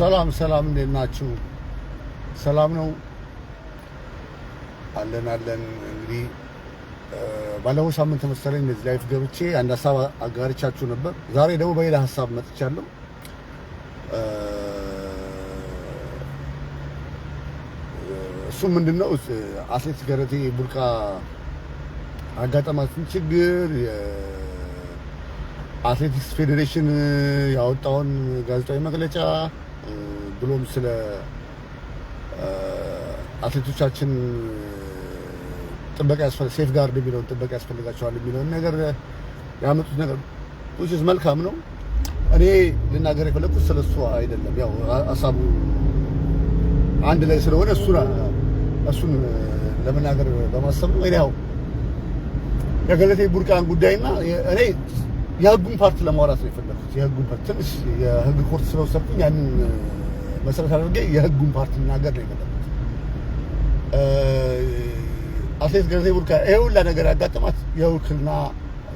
ሰላም እንዴት ናችሁ? ሰላም ነው አለን። እንግዲህ ባለፈው ሳምንት መሰለኝ እንደዚህ ላይፍ ገብቼ አንድ ሀሳብ አጋርቻችሁ ነበር። ዛሬ ደግሞ በሌላ ሀሳብ መጥቻለሁ። እሱ ምንድነው አትሌት ገለቴ ቡርቃ አጋጠማትን ችግር አትሌቲክስ ፌዴሬሽን ያወጣውን ጋዜጣዊ መግለጫ ብሎም ስለ አትሌቶቻችን ጥበቃ ሴፍ ጋርድ የሚለውን ጥበቃ ያስፈልጋቸዋል የሚለውን ነገር ያመጡት ነገር ውጭስ መልካም ነው። እኔ ልናገር የፈለኩት ስለሱ አይደለም። ያው ሀሳቡ አንድ ላይ ስለሆነ እሱን ለመናገር በማሰብ ነው። ያው የገለቴ ቡርቃን ጉዳይና እኔ የህጉን ፓርት ለማውራት ነው የፈለኩት። የህጉን ፓርት ትንሽ የህግ ኮርስ ስለወሰድኩኝ ያንን መሰረት አድርጌ የህጉን ፓርት ልናገር ነው የፈለኩት። አትሌት ገለቴ ቡርቃ ይሄ ሁላ ነገር ያጋጠማት የውክልና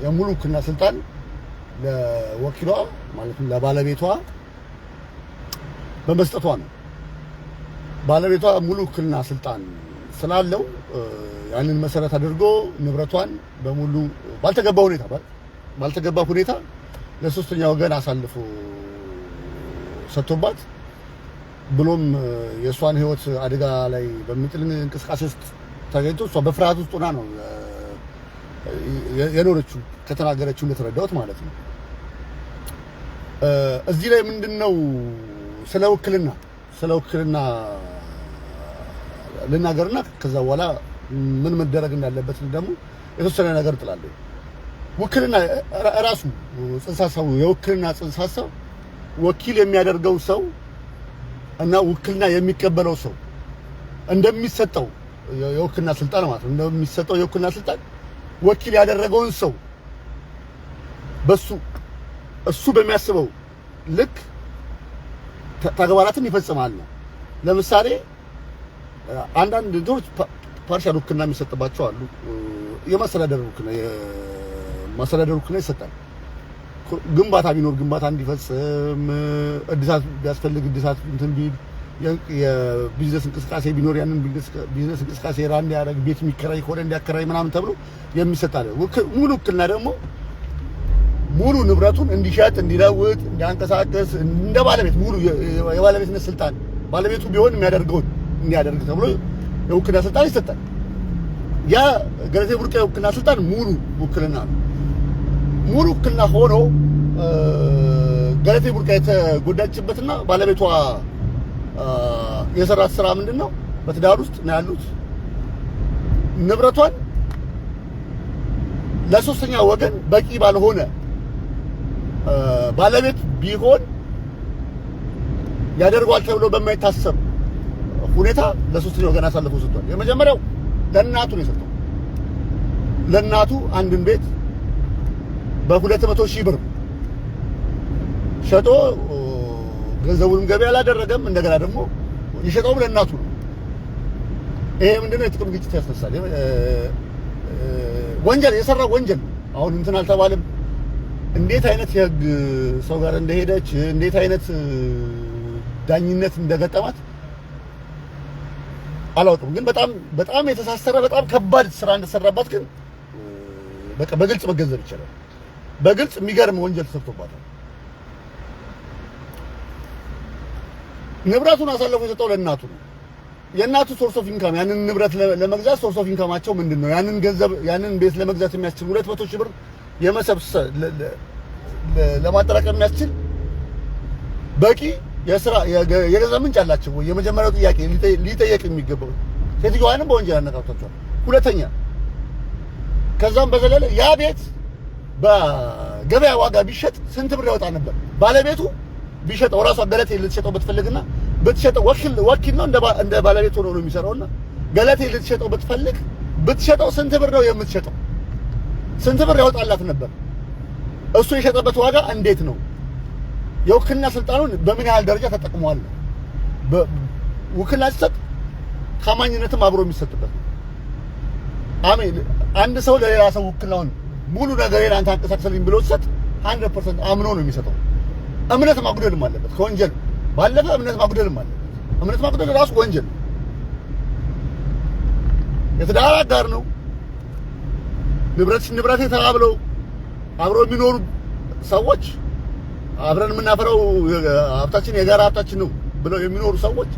የሙሉ ውክልና ስልጣን ለወኪሏ ማለት ለባለቤቷ በመስጠቷ ነው። ባለቤቷ ሙሉ ውክልና ስልጣን ስላለው ያንን መሰረት አድርጎ ንብረቷን በሙሉ ባልተገባ ሁኔታ ለሶስተኛ ወገን አሳልፎ ሰጥቶባት ብሎም የእሷን ህይወት አደጋ ላይ በሚጥል እንቅስቃሴ ውስጥ ተገኝቶ እሷ በፍርሃት ውስጥ ሆና ነው የኖረችው ከተናገረችው እንደተረዳሁት ማለት ነው። እዚህ ላይ ምንድነው ስለ ውክልና ልናገርና ከዛ በኋላ ምን መደረግ እንዳለበት ደግሞ የተወሰነ ነገር ጥላለሁ። ውክልና ራሱ ጽንሰ ሐሳቡ የውክልና ጽንሰ ሐሳብ ወኪል የሚያደርገው ሰው እና ውክልና የሚቀበለው ሰው እንደሚሰጠው የውክልና ስልጣን ማለት ነው። እንደሚሰጠው የውክልና ስልጣን ወኪል ያደረገውን ሰው እሱ በሚያስበው ልክ ተግባራትን ይፈጽማል ነው። ለምሳሌ አንዳንድ ድርጅቶች ፓርሻል ውክልና የሚሰጥባቸው አሉ። የማስተዳደር ውክልና ይሰጣል። ግንባታ ቢኖር ግንባታ እንዲፈጽም፣ እድሳት ቢያስፈልግ እድሳት እንትን ቢል፣ የቢዝነስ እንቅስቃሴ ቢኖር ያንን ቢዝነስ እንቅስቃሴ ራን እንዲያደርግ፣ ቤት የሚከራይ ከሆነ እንዲያከራይ ምናምን ተብሎ የሚሰጣል። ሙሉ ውክልና ደግሞ ሙሉ ንብረቱን እንዲሸጥ፣ እንዲለውጥ፣ እንዲያንቀሳቀስ እንደ ባለቤት ሙሉ የባለቤትነት ስልጣን ባለቤቱ ቢሆን የሚያደርገውን እንዲያደርግ ተብሎ የውክልና ስልጣን ይሰጣል። ያ ገለቴ ቡርቃ የውክልና ስልጣን ሙሉ ውክልና ነው። ሙሉ ውክልና ሆኖ ገለቴ ቡርቃ የተጎዳችበትና ባለቤቷ የሰራት ስራ ምንድነው? በትዳር ውስጥ ነው ያሉት። ንብረቷን ለሶስተኛ ወገን በቂ ባልሆነ ባለቤት ቢሆን ያደርጓል ተብሎ በማይታሰብ ሁኔታ ለሶስተኛ ወገን አሳልፎ ሰጥቷል። የመጀመሪያው ለእናቱ ነው የሰጠው። ለእናቱ አንድን ቤት በ200,000 ብር ሸጦ ገንዘቡንም ገቢ አላደረገም። እንደገና ደግሞ የሸጠውም ለእናቱ ነው። ይሄ ምንድነው? የጥቅም ግጭት ያስነሳል። ወንጀል የሰራ ወንጀል ነው። አሁን እንትን አልተባለም። እንዴት አይነት የህግ ሰው ጋር እንደሄደች እንዴት አይነት ዳኝነት እንደገጠማት አላውቅም። ግን በጣም የተሳሰረ በጣም ከባድ ስራ እንደሰራባት ግን በቃ በግልጽ መገንዘብ ይቻላል። በግልጽ የሚገርም ወንጀል ተሰርቶባታል። ንብረቱን አሳልፎ የሰጠው ለእናቱ ነው። የእናቱ ሶርስ ኦፍ ኢንካም ያንን ንብረት ለመግዛት ሶርስ ኦፍ ኢንካማቸው ምንድነው? ያንን ቤት ለመግዛት የሚያስችል 200,000 ብር የመሰብሰብ ለማጠራቀም የሚያስችል በቂ የገንዘብ ምንጭ አላቸው ወይ? የመጀመሪያው ጥያቄ ሊጠየቅ የሚገባው ሴትዮዋንም በወንጀል ያነካቷቸዋል። ሁለተኛ ከዛም በዘለለ ያ ቤት በገበያ ዋጋ ቢሸጥ ስንት ብር ያወጣ ነበር? ባለቤቱ ቢሸጠው ራሷ ገለቴ ልትሸጠው ብትፈልግና ብትሸጠው ወኪል ነው እንደ ባለቤቱ ሆኖ ነው የሚሰራውና ገለቴ ልትሸጠው ብትሸጠው ስንት ብር ነው የምትሸጠው? ስንት ብር ያወጣላት ነበር? እሱ የሸጠበት ዋጋ እንዴት ነው? የውክልና ስልጣኑን በምን ያህል ደረጃ ተጠቅሟል? ውክልና ሲሰጥ ታማኝነትም አብሮ የሚሰጥበት ነው። አሜን። አንድ ሰው ለሌላ ሰው ውክልናውን ሙሉ ነገሬን አንተ አንቀሳቅሰልኝ ብሎ ሲሰጥ 100% አምኖ ነው የሚሰጠው። እምነት ማጉደልም አለበት። ባለፈ እምነት ማጉደልም አለ። እምነት ማጉደል ራሱ ወንጀል ነው። የትዳር አጋር ነው። ንብረት ተባብለው አብረው የሚኖሩ ሰዎች አብረን የምናፈራው ሀብታችን የጋራ ሀብታችን ነው ብለው የሚኖሩ ሰዎች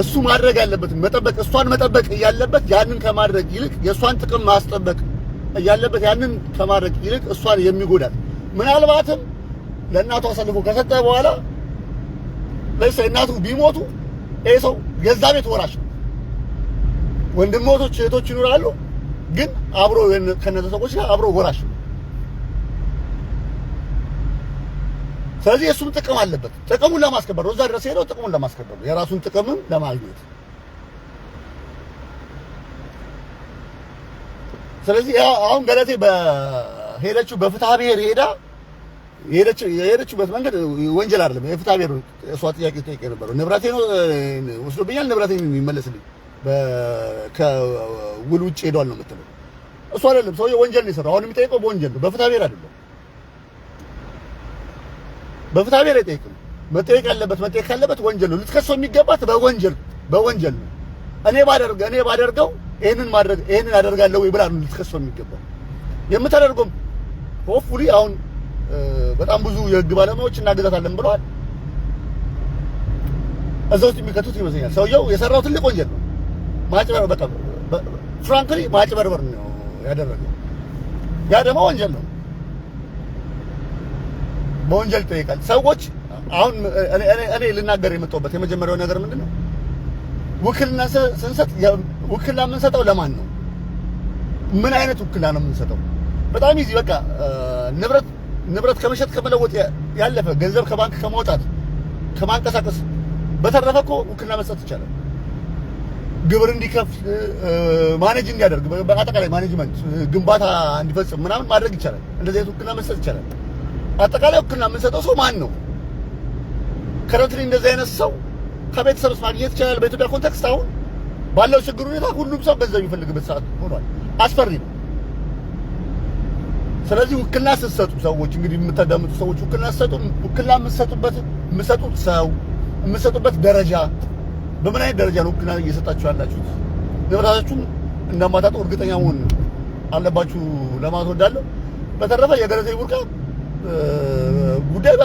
እሱ ማድረግ ያለበት መጠበቅ እሷን መጠበቅ ያለበት ያንን ከማድረግ ይልቅ የእሷን ጥቅም ማስጠበቅ ያለበት ያንን ከማድረግ ይልቅ እሷን የሚጎዳት ምናልባትም ለእናቷ አሳልፎ ከሰጠ በኋላ ለሰው እናቱ ቢሞቱ ይሄ ሰው የዛ ቤት ወራሽ ነው። ወንድሞች እህቶች ይኖራሉ፣ ግን አብሮ ከነዛ ሰዎች ጋር አብሮ ወራሽ ነው። ስለዚህ የእሱም ጥቅም አለበት። ጥቅሙን ለማስከበር ነው እዛ ድረስ ሄደው ጥቅሙን ለማስከበር ነው፣ የራሱን ጥቅምም ለማግኘት። ስለዚህ አሁን ገለቴ በሄደችው በፍትሐ ብሔር ሄዳ የሄደችበት መንገድ ወንጀል አይደለም። የፍትሐ ብሔር እሷ ጥያቄ ጠይቄ ነበረው። ንብረቴ ነው ወስዶብኛል፣ ንብረቴን ይመለስልኝ ከውል ውጭ ሄዷል ነው የምትለው። እሱ አይደለም ሰውዬው ወንጀል ነው የሰራው። አሁን የሚጠይቀው በወንጀል ነው፣ በፍትሐ ብሔር አይደለም። በፍትሐ ብሔር አይጠይቅም። መጠየቅ ካለበት ወንጀል ነው። ልትከሰው የሚገባት በወንጀል ነው። እኔ ባደርገው ይሄንን አደርጋለሁ ወይ ብላ ነው ልትከሰው የሚገባው። የምታደርገው ሆፕፉሊ አሁን በጣም ብዙ የህግ ባለሙያዎች እናገዛታለን ብለዋል። እዛ ውስጥ የሚከቱት ይመስለኛል። ሰውየው የሰራው ትልቅ ወንጀል ነው። ማጭበርበር፣ በቃ ፍራንክሊ ማጭበርበር ነው ያደረገው። ያ ደግሞ ወንጀል ነው። በወንጀል ይጠይቃል። ሰዎች አሁን እኔ ልናገር የመጣሁበት የመጀመሪያው ነገር ምንድነው? ውክልና ስንሰጥ ውክልና የምንሰጠው ለማን ነው? ምን አይነት ውክልና ነው የምንሰጠው? በጣም ይዚ በቃ ንብረት ከመሸጥ ከመለወጥ ያለፈ ገንዘብ ከባንክ ከማውጣት ከማንቀሳቀስ በተረፈ እኮ ውክልና መስጠት ይቻላል። ግብር እንዲከፍል ማኔጅ እንዲያደርግ በአጠቃላይ ማኔጅመንት ግንባታ እንዲፈጽም ምናምን ማድረግ ይቻላል። እንደዚህ አይነት ውክልና መስጠት ይቻላል። አጠቃላይ ውክልና የምንሰጠው ሰው ማን ነው? ከረንትሊ እንደዚህ አይነት ሰው ከቤተሰብስ ማግኘት ይቻላል? በኢትዮጵያ ኮንቴክስት አሁን ባለው ችግር ሁኔታ ሁሉም ሰው ገንዘብ የሚፈልግበት ሰዓት ሆኗል። አስፈሪ ነው። ስለዚህ ውክልና ስትሰጡ ሰዎች እንግዲህ የምታዳምጡ ሰዎች ውክልና ስትሰጡ ውክልና የምትሰጡት ሰው የምትሰጡበት ደረጃ በምን አይነት ደረጃ ነው ውክልና እየሰጣችሁ ያላችሁት? ንብረታችሁን እንደማታጡ እርግጠኛ መሆን አለባችሁ ለማለት እወዳለሁ። በተረፈ የገለቴ ቡርቃ ጉዳይ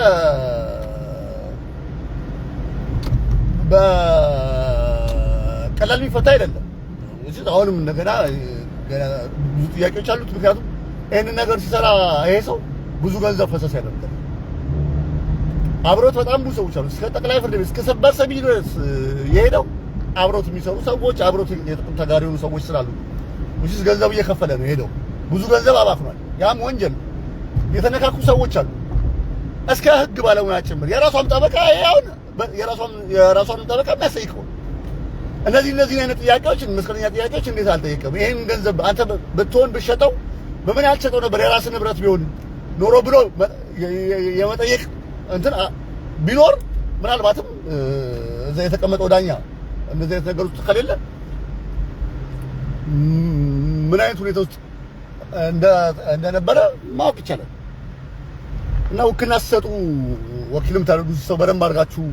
በቀላል የሚፈታ አይደለም። አሁንም እንደገና ብዙ ጥያቄዎች አሉት። ምክንያቱም ይህንን ነገር ሲሰራ ይሄ ሰው ብዙ ገንዘብ ፈሰስ ያደርጋል። አብሮት በጣም ብዙ ሰዎች አሉ። እስከ ጠቅላይ ፍርድ ቤት እስከ ሰበር ሰሚ ድረስ የሄደው አብሮት የሚሰሩ ሰዎች አብሮት የጥቅም ተጋሪ የሆኑ ሰዎች ስላሉ ውጪስ ገንዘብ እየከፈለ ነው የሄደው። ብዙ ገንዘብ አባክኗል። ያም ወንጀል ነው። የተነካኩ ሰዎች አሉ። እስከ ህግ ባለሙያ ጭምር የራሷን ጠበቃ ያውን የራሷን ጠበቃ የሚያስጠይቀው እነዚህ አይነት ጥያቄዎች መስቀለኛ ጥያቄዎች እንዴት አልጠየቀም? ይሄን ገንዘብ አንተ ብትሆን ብትሸጠው በምን ያልሸጠው ነበር? የራስ ንብረት ቢሆን ኖሮ ብሎ የመጠየቅ እንትን ቢኖር ምናልባትም እዛ የተቀመጠው ዳኛ እንደዚህ አይነት ነገር ውስጥ ከሌለ ምን አይነት ሁኔታ ውስጥ እንደነበረ ማወቅ ይቻላል። እና ውክልና ስትሰጡ ወኪልም ታደርጉ ሰው በደንብ አድርጋችሁ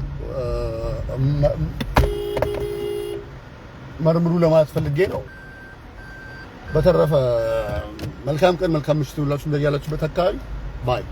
መርምሩ ለማለት ፈልጌ ነው። በተረፈ መልካም ቀን መልካም ምሽት ይሁንላችሁ እንደያላችሁበት አካባቢ ባይ